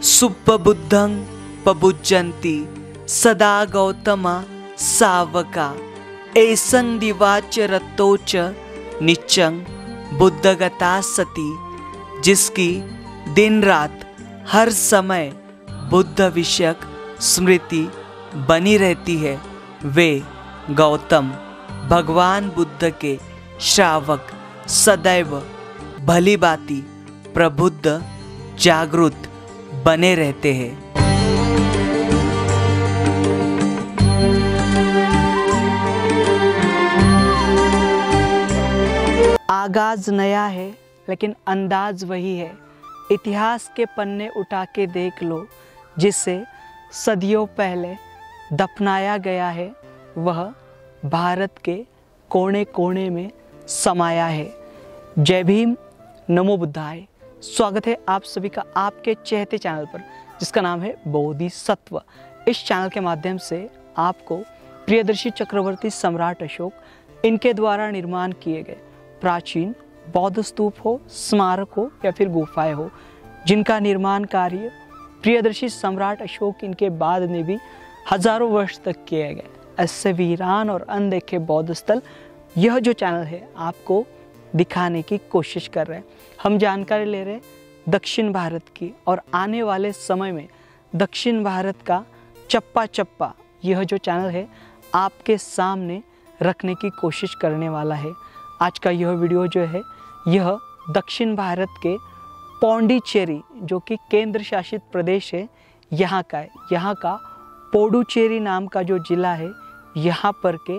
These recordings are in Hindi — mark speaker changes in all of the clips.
Speaker 1: सुप्पबुद्धं पबुज्जन्ति सदा गौतमा सावका एसं दिवाच रतोच निच्चं बुद्धगता सती। जिसकी दिन रात हर समय बुद्ध विषयक स्मृति बनी रहती है, वे गौतम भगवान बुद्ध के श्रावक सदैव भली भांति प्रबुद्ध जागृत बने रहते हैं। आगाज नया है लेकिन अंदाज वही है। इतिहास के पन्ने उठा के देख लो, जिसे सदियों पहले दफनाया गया है वह भारत के कोने कोने में समाया है। जय भीम, नमो बुद्धाय। स्वागत है आप सभी का आपके चहेते चैनल पर, जिसका नाम है बोधिसत्व। इस चैनल के माध्यम से आपको प्रियदर्शी चक्रवर्ती सम्राट अशोक इनके द्वारा निर्माण किए गए प्राचीन बौद्ध स्तूप हो, स्मारक हो या फिर गुफाएं हो, जिनका निर्माण कार्य प्रियदर्शी सम्राट अशोक इनके बाद में भी हजारों वर्ष तक किए गए, ऐसे वीरान और अनदेखे बौद्ध स्थल यह जो चैनल है आपको दिखाने की कोशिश कर रहे हैं। हम जानकारी ले रहे हैं दक्षिण भारत की, और आने वाले समय में दक्षिण भारत का चप्पा चप्पा यह जो चैनल है आपके सामने रखने की कोशिश करने वाला है। आज का यह वीडियो जो है यह दक्षिण भारत के पौंडीचेरी, जो कि केंद्र शासित प्रदेश है, यहाँ का है। यहाँ का पोडुचेरी नाम का जो जिला है, यहाँ पर के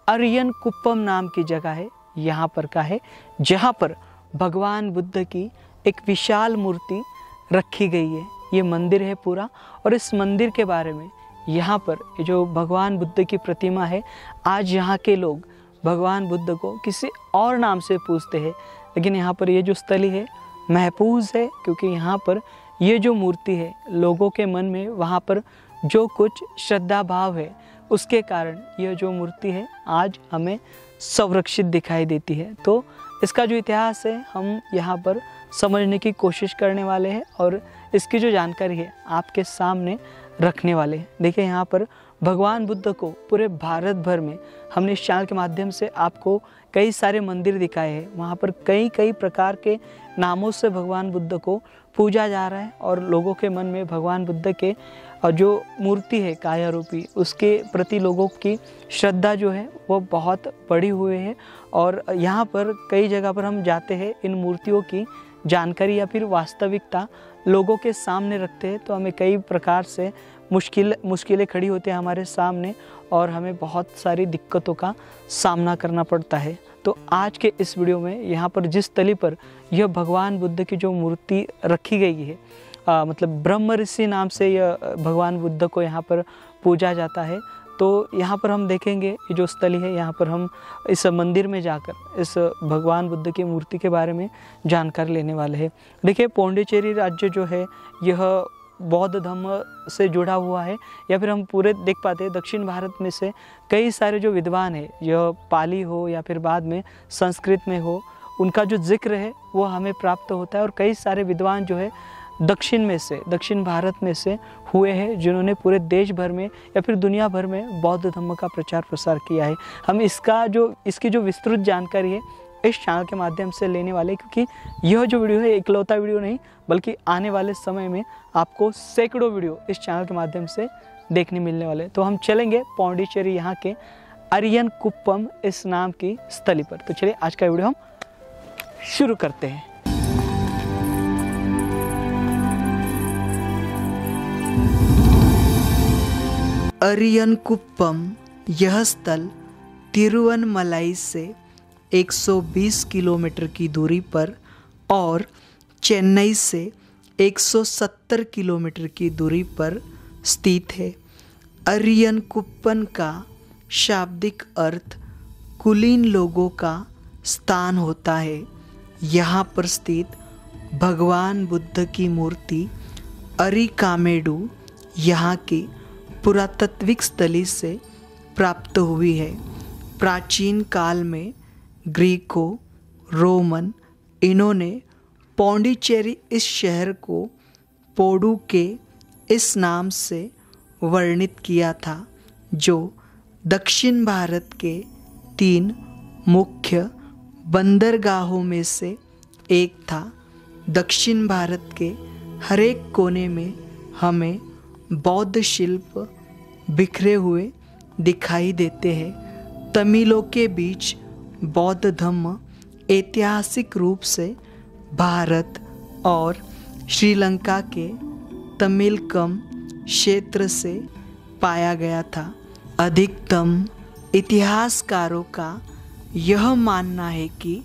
Speaker 1: अरियन कुप्पम नाम की जगह है, यहाँ पर का है, जहाँ पर भगवान बुद्ध की एक विशाल मूर्ति रखी गई है। ये मंदिर है पूरा, और इस मंदिर के बारे में यहाँ पर जो भगवान बुद्ध की प्रतिमा है, आज यहाँ के लोग भगवान बुद्ध को किसी और नाम से पूछते हैं, लेकिन यहाँ पर ये जो स्थली है महफूज है, क्योंकि यहाँ पर ये जो मूर्ति है लोगों के मन में वहाँ पर जो कुछ श्रद्धा भाव है उसके कारण यह जो मूर्ति है आज हमें संरक्षित दिखाई देती है। तो इसका जो इतिहास है हम यहाँ पर समझने की कोशिश करने वाले हैं, और इसकी जो जानकारी है आपके सामने रखने वाले हैं। देखिए, यहाँ पर भगवान बुद्ध को पूरे भारत भर में हमने इस चैनल के माध्यम से आपको कई सारे मंदिर दिखाए हैं। वहाँ पर कई प्रकार के नामों से भगवान बुद्ध को पूजा जा रहा है, और लोगों के मन में भगवान बुद्ध के जो मूर्ति है काया रूपी, उसके प्रति लोगों की श्रद्धा जो है वो बहुत बड़ी हुई है। और यहाँ पर कई जगह पर हम जाते हैं, इन मूर्तियों की जानकारी या फिर वास्तविकता लोगों के सामने रखते हैं, तो हमें कई प्रकार से मुश्किलें खड़ी होती हैं हमारे सामने, और हमें बहुत सारी दिक्कतों का सामना करना पड़ता है। तो आज के इस वीडियो में यहाँ पर जिस तली पर यह भगवान बुद्ध की जो मूर्ति रखी गई है, मतलब ब्रह्म ऋषि नाम से यह भगवान बुद्ध को यहाँ पर पूजा जाता है। तो यहाँ पर हम देखेंगे ये जो स्थली है, यहाँ पर हम इस मंदिर में जाकर इस भगवान बुद्ध की मूर्ति के बारे में जानकारी लेने वाले हैं। देखिए, पौंडीचेरी राज्य जो है यह बौद्ध धर्म से जुड़ा हुआ है, या फिर हम पूरे देख पाते हैं दक्षिण भारत में से कई सारे जो विद्वान हैं, यह पाली हो या फिर बाद में संस्कृत में हो, उनका जो जिक्र है वो हमें प्राप्त होता है। और कई सारे विद्वान जो है दक्षिण भारत में से हुए हैं, जिन्होंने पूरे देश भर में या फिर दुनिया भर में बौद्ध धर्म का प्रचार प्रसार किया है। हम इसकी जो विस्तृत जानकारी है इस चैनल के माध्यम से लेने वाले, क्योंकि यह जो वीडियो है इकलौता वीडियो नहीं, बल्कि आने वाले समय में आपको सैकड़ों वीडियो इस चैनल के माध्यम से देखने मिलने वाले। तो हम चलेंगे पौंडीचेरी यहाँ के अरियन कुप्पम इस नाम की स्थली पर। तो चलिए आज का वीडियो हम शुरू करते हैं। अरियन कुप्पम यह स्थल तिरुवनमलाई से 120 किलोमीटर की दूरी पर और चेन्नई से 170 किलोमीटर की दूरी पर स्थित है। अरियन कुप्पम का शाब्दिक अर्थ कुलीन लोगों का स्थान होता है। यहाँ पर स्थित भगवान बुद्ध की मूर्ति अरिकामेडु यहाँ की पुरातात्विक स्थली से प्राप्त हुई है। प्राचीन काल में ग्रीको रोमन इन्होंने पौंडीचेरी इस शहर को पोडू के इस नाम से वर्णित किया था, जो दक्षिण भारत के 3 मुख्य बंदरगाहों में से एक था। दक्षिण भारत के हर एक कोने में हमें बौद्ध शिल्प बिखरे हुए दिखाई देते हैं। तमिलों के बीच बौद्ध धम्म ऐतिहासिक रूप से भारत और श्रीलंका के तमिलकम क्षेत्र से पाया गया था। अधिकतम इतिहासकारों का यह मानना है कि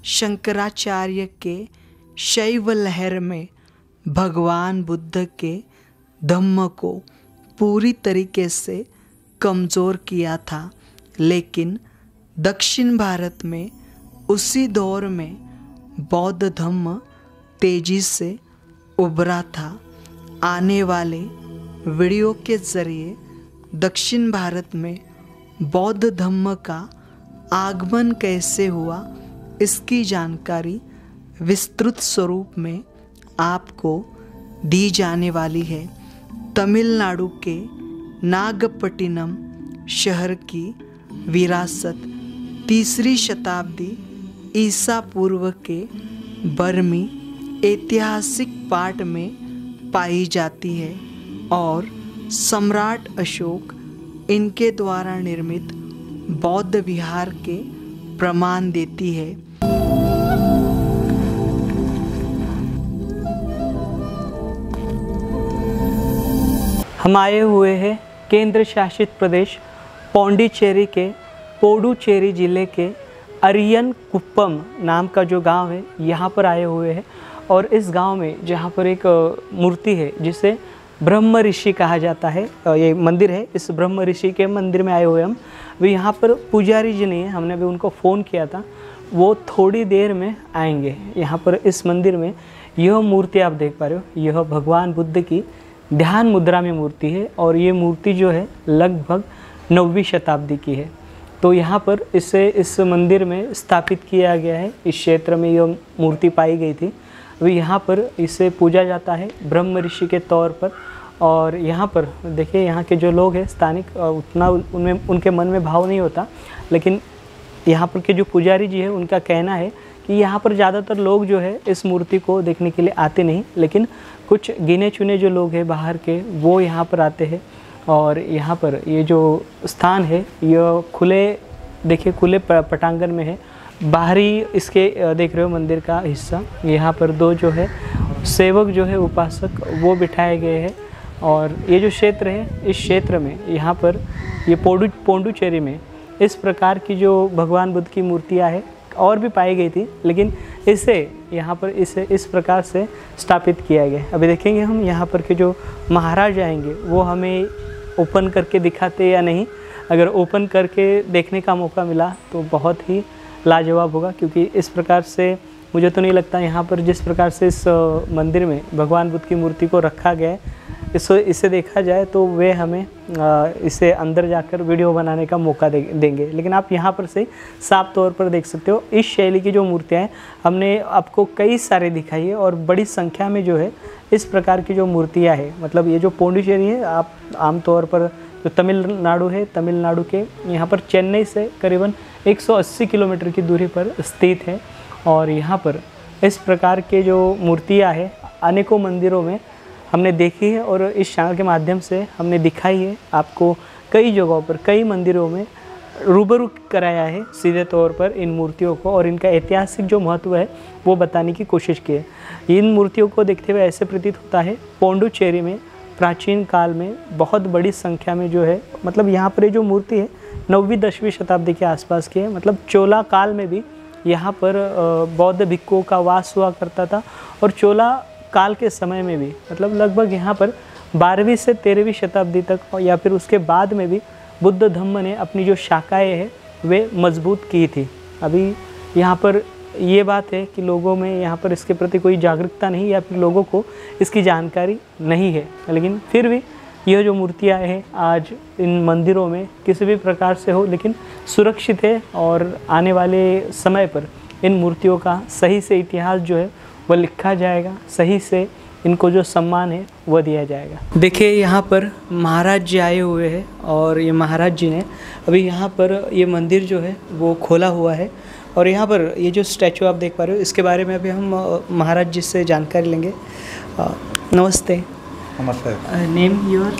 Speaker 1: शंकराचार्य के शैव लहर में भगवान बुद्ध के धम्म को पूरी तरीके से कमज़ोर किया था, लेकिन दक्षिण भारत में उसी दौर में बौद्ध धम्म तेजी से उभरा था। आने वाले वीडियो के ज़रिए दक्षिण भारत में बौद्ध धम्म का आगमन कैसे हुआ, इसकी जानकारी विस्तृत स्वरूप में आपको दी जाने वाली है। तमिलनाडु के नागपट्टिनम शहर की विरासत 3री शताब्दी ईसा पूर्व के बर्मी ऐतिहासिक पाठ में पाई जाती है और सम्राट अशोक इनके द्वारा निर्मित बौद्ध विहार के प्रमाण देती है। हम आए हुए हैं केंद्र शासित प्रदेश पौंडीचेरी के पुडुचेरी जिले के अरियन कुप्पम नाम का जो गांव है, यहाँ पर आए हुए हैं। और इस गांव में जहाँ पर एक मूर्ति है जिसे ब्रह्म ऋषि कहा जाता है, ये मंदिर है, इस ब्रह्म ऋषि के मंदिर में आए हुए हम। वे यहाँ पर पुजारी जी नहीं है, हमने भी उनको फ़ोन किया था, वो थोड़ी देर में आएंगे। यहाँ पर इस मंदिर में यह मूर्ति आप देख पा रहे हो, यह भगवान बुद्ध की ध्यान मुद्रा में मूर्ति है और ये मूर्ति जो है लगभग 9वीं शताब्दी की है। तो यहाँ पर इसे इस मंदिर में स्थापित किया गया है। इस क्षेत्र में यह मूर्ति पाई गई थी। अभी यहाँ पर इसे पूजा जाता है ब्रह्म ऋषि के तौर पर। और यहाँ पर देखिए, यहाँ के जो लोग हैं स्थानिक, उतना उनमें उनके मन में भाव नहीं होता, लेकिन यहाँ पर के जो पुजारी जी है उनका कहना है कि यहाँ पर ज़्यादातर लोग जो है इस मूर्ति को देखने के लिए आते नहीं, लेकिन कुछ गिने चुने जो लोग हैं बाहर के, वो यहाँ पर आते हैं। और यहाँ पर ये जो स्थान है यह खुले, देखिए खुले पटांगण में है। बाहरी इसके देख रहे हो मंदिर का हिस्सा, यहाँ पर 2 जो है सेवक जो है उपासक वो बिठाए गए हैं। और ये जो क्षेत्र है, इस क्षेत्र में यहाँ पर ये पौंडुचेरी में इस प्रकार की जो भगवान बुद्ध की मूर्तियाँ हैं और भी पाई गई थी, लेकिन इसे यहाँ पर इसे इस प्रकार से स्थापित किया गया। अभी देखेंगे हम यहाँ पर के जो महाराज आएंगे वो हमें ओपन करके दिखाते या नहीं। अगर ओपन करके देखने का मौका मिला तो बहुत ही लाजवाब होगा, क्योंकि इस प्रकार से मुझे तो नहीं लगता यहाँ पर जिस प्रकार से इस मंदिर में भगवान बुद्ध की मूर्ति को रखा गया है, इसे देखा जाए तो वे हमें इसे अंदर जाकर वीडियो बनाने का मौका देंगे। लेकिन आप यहाँ पर से साफ तौर पर देख सकते हो इस शैली की जो मूर्तियाँ हैं हमने आपको कई सारे दिखाई है और बड़ी संख्या में जो है इस प्रकार की जो मूर्तियाँ हैं। मतलब ये जो पौंडीचेरी है, आप आमतौर पर जो तमिलनाडु है, तमिलनाडु के यहाँ पर चेन्नई से करीबन 180 किलोमीटर की दूरी पर स्थित है। और यहाँ पर इस प्रकार के जो मूर्तियाँ हैं अनेकों मंदिरों में हमने देखी है और इस चैनल के माध्यम से हमने दिखाई है आपको। कई जगहों पर, कई मंदिरों में रूबरू कराया है सीधे तौर पर इन मूर्तियों को, और इनका ऐतिहासिक जो महत्व है वो बताने की कोशिश की है। इन मूर्तियों को देखते हुए ऐसे प्रतीत होता है पौंडुचेरी में प्राचीन काल में बहुत बड़ी संख्या में जो है, मतलब यहाँ पर जो मूर्ति है 9वीं 10वीं शताब्दी के आसपास की है। मतलब चोला काल में भी यहाँ पर बौद्ध भिक्षुओं का वास हुआ करता था, और चोला काल के समय में भी मतलब लगभग यहाँ पर 12वीं से 13वीं शताब्दी तक या फिर उसके बाद में भी बुद्ध धम्म ने अपनी जो शाखाएँ हैं वे मजबूत की थी। अभी यहाँ पर ये बात है कि लोगों में यहाँ पर इसके प्रति कोई जागरूकता नहीं, या फिर लोगों को इसकी जानकारी नहीं है, लेकिन फिर भी यह जो मूर्तियाँ हैं आज इन मंदिरों में किसी भी प्रकार से हो लेकिन सुरक्षित है। और आने वाले समय पर इन मूर्तियों का सही से इतिहास जो है वह लिखा जाएगा, सही से इनको जो सम्मान है वो दिया जाएगा। देखिए यहाँ पर महाराज जी आए हुए हैं और ये महाराज जी ने अभी यहाँ पर ये मंदिर जो है वो खोला हुआ है और यहाँ पर ये जो स्टैचू आप देख पा रहे हो इसके बारे में अभी हम महाराज जी से जानकारी लेंगे। नमस्ते।
Speaker 2: नमस्ते।
Speaker 1: Name your?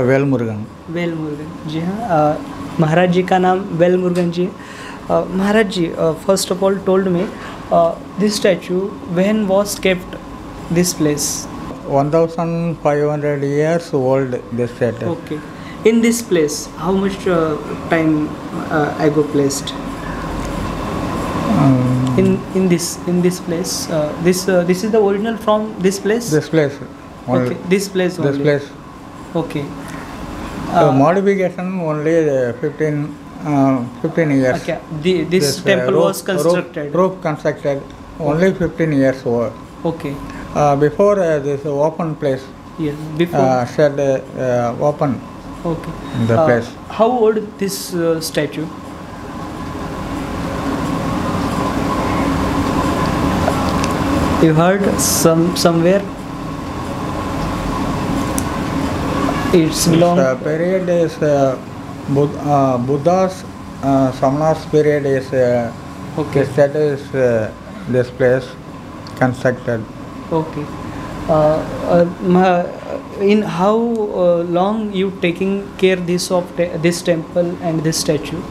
Speaker 2: वेल मुरुगन।
Speaker 1: वेल मुरुगन जी हाँ, महाराज जी का नाम वेल मुरुगन जी है। महाराज जी, first of all told me this statue when was kept this place?
Speaker 2: 1500 years old this statue.
Speaker 1: Okay. In this place, how much time ago placed? In this place, this is the original from this place.
Speaker 2: This place. Only.
Speaker 1: Okay. This place only.
Speaker 2: This place.
Speaker 1: Okay.
Speaker 2: Modification only 15 years.
Speaker 1: Okay. This temple was constructed.
Speaker 2: Roof constructed only 15 years old.
Speaker 1: Okay.
Speaker 2: Before this open place.
Speaker 1: Yes. Before.
Speaker 2: Shed open.
Speaker 1: Okay.
Speaker 2: The place.
Speaker 1: How old this statue? You heard somewhere? It's long.
Speaker 2: This period is Buddha's Samana's period is
Speaker 1: Okay.
Speaker 2: this statue is this place constructed.
Speaker 1: Okay. In how long you taking care this of this temple and this statue?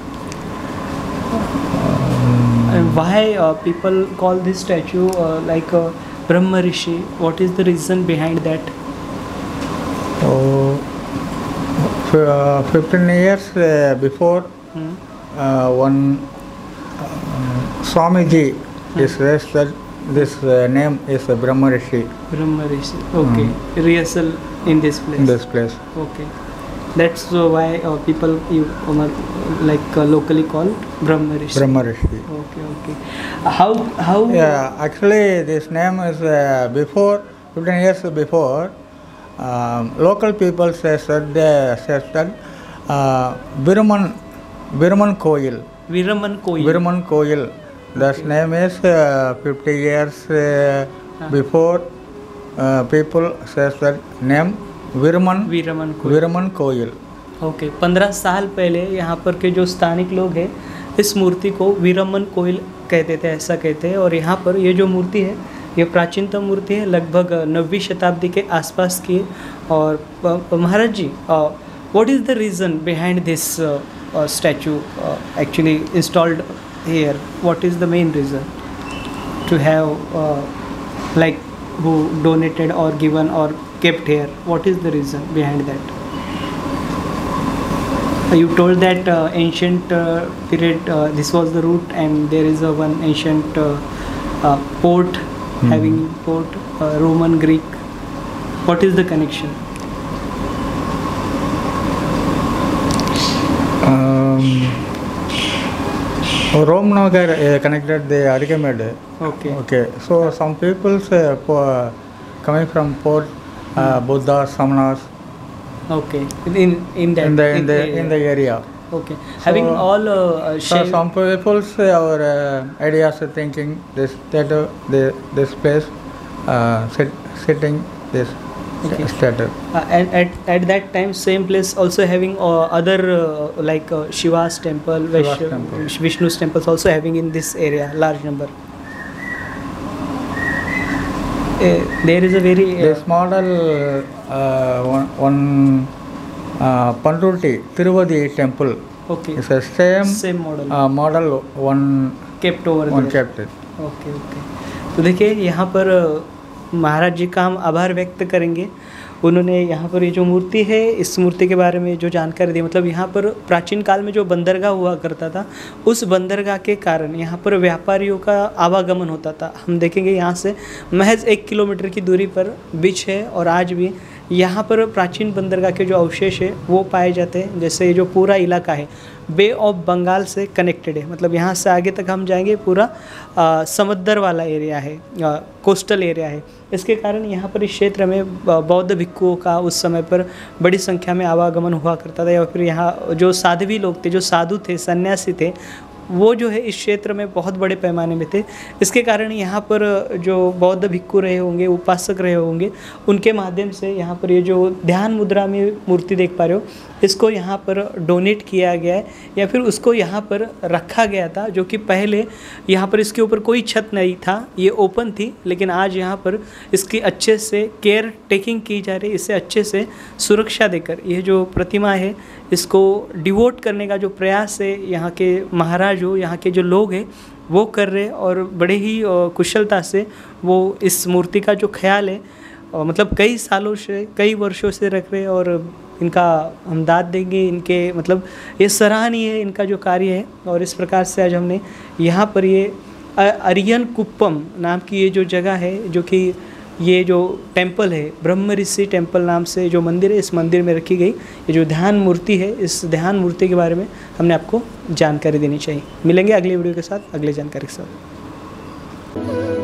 Speaker 1: And why people call this statue like Brahma Rishi? What is the reason behind that?
Speaker 2: 15 years before one Swamiji is raised that this name is Brahma Rishi.
Speaker 1: Brahma Rishi. Okay. Rehearsal in this place.
Speaker 2: In this place.
Speaker 1: Okay. That's why people locally called Brahma Rishi.
Speaker 2: Brahma Rishi.
Speaker 1: Okay. How?
Speaker 2: Yeah, actually this name is before 15 years before. Local people says that Viraman Koil.
Speaker 1: Viraman Koil.
Speaker 2: Viraman Koil. That name is 50 years before. People says that name Viraman
Speaker 1: Koil.
Speaker 2: Viraman Koil.
Speaker 1: Okay 15 साल पहले यहाँ पर के जो स्थानिक लोग हैं इस मूर्ति को वीरमन कोइल कहते थे, ऐसा कहते हैं। और यहाँ पर ये जो मूर्ति है ये प्राचीनतम मूर्ति है, लगभग 9वीं शताब्दी के आसपास की। और महाराज जी, what is the reason behind this statue actually installed here? What is the main reason to have like who donated or given or kept here? What is the reason behind that? You told that ancient period this was the route, and there is one ancient port having port Roman Greek. What is the connection?
Speaker 2: Rome Nagar connected the Archimede.
Speaker 1: Okay.
Speaker 2: So some people coming from port Buddha Samanas.
Speaker 1: Okay. In
Speaker 2: the area.
Speaker 1: Okay. Having all
Speaker 2: so some people our ideas are thinking this place sitting this statue.
Speaker 1: And at that time same place also having other like Shiva's temple, Vishnu's temples also having in this area large number. There is a very
Speaker 2: this model one Panruti Tiruvadi temple.
Speaker 1: Okay.
Speaker 2: It's a same
Speaker 1: model.
Speaker 2: Model one
Speaker 1: kept over
Speaker 2: one
Speaker 1: there.
Speaker 2: kept it.
Speaker 1: Okay. तो देखिए यहाँ पर महाराज जी का हम आभार व्यक्त करेंगे। उन्होंने यहाँ पर ये जो मूर्ति है इस मूर्ति के बारे में जो जानकारी दी, मतलब यहाँ पर प्राचीन काल में जो बंदरगाह हुआ करता था उस बंदरगाह के कारण यहाँ पर व्यापारियों का आवागमन होता था। हम देखेंगे यहाँ से महज 1 किलोमीटर की दूरी पर बीच है और आज भी यहाँ पर प्राचीन बंदरगाह के जो अवशेष है वो पाए जाते हैं। जैसे ये जो पूरा इलाका है बे ऑफ बंगाल से कनेक्टेड है, मतलब यहाँ से आगे तक हम जाएंगे पूरा समुद्र वाला एरिया है, कोस्टल एरिया है। इसके कारण यहाँ पर इस क्षेत्र में बौद्ध भिक्षुओं का उस समय पर बड़ी संख्या में आवागमन हुआ करता था। या फिर यहाँ जो साध्वी लोग थे, जो साधु थे, सन्यासी थे, वो जो है इस क्षेत्र में बहुत बड़े पैमाने में थे। इसके कारण यहाँ पर जो बौद्ध भिक्खु रहे होंगे, उपासक रहे होंगे, उनके माध्यम से यहाँ पर ये जो ध्यान मुद्रा में मूर्ति देख पा रहे हो, इसको यहाँ पर डोनेट किया गया है या फिर उसको यहाँ पर रखा गया था, जो कि पहले यहाँ पर इसके ऊपर कोई छत नहीं था, ये ओपन थी, लेकिन आज यहाँ पर इसकी अच्छे से केयर टेकिंग की जा रही है, इसे अच्छे से सुरक्षा देकर ये जो प्रतिमा है इसको डिवोट करने का जो प्रयास है यहाँ के महाराज हो, यहाँ के जो लोग हैं वो कर रहे, और बड़े ही कुशलता से वो इस मूर्ति का जो ख्याल है मतलब कई सालों से, कई वर्षों से रख रहे, और इनका हम दाद देंगे, इनके मतलब ये सराहनीय है इनका जो कार्य है। और इस प्रकार से आज हमने यहाँ पर ये अरियन कुप्पम नाम की ये जो जगह है, जो कि ये जो टेंपल है ब्रह्म ऋषि टेंपल नाम से जो मंदिर है, इस मंदिर में रखी गई ये जो ध्यान मूर्ति है, इस ध्यान मूर्ति के बारे में हमने आपको जानकारी देनी चाहिए। मिलेंगे अगले वीडियो के साथ, अगले जानकारी के साथ।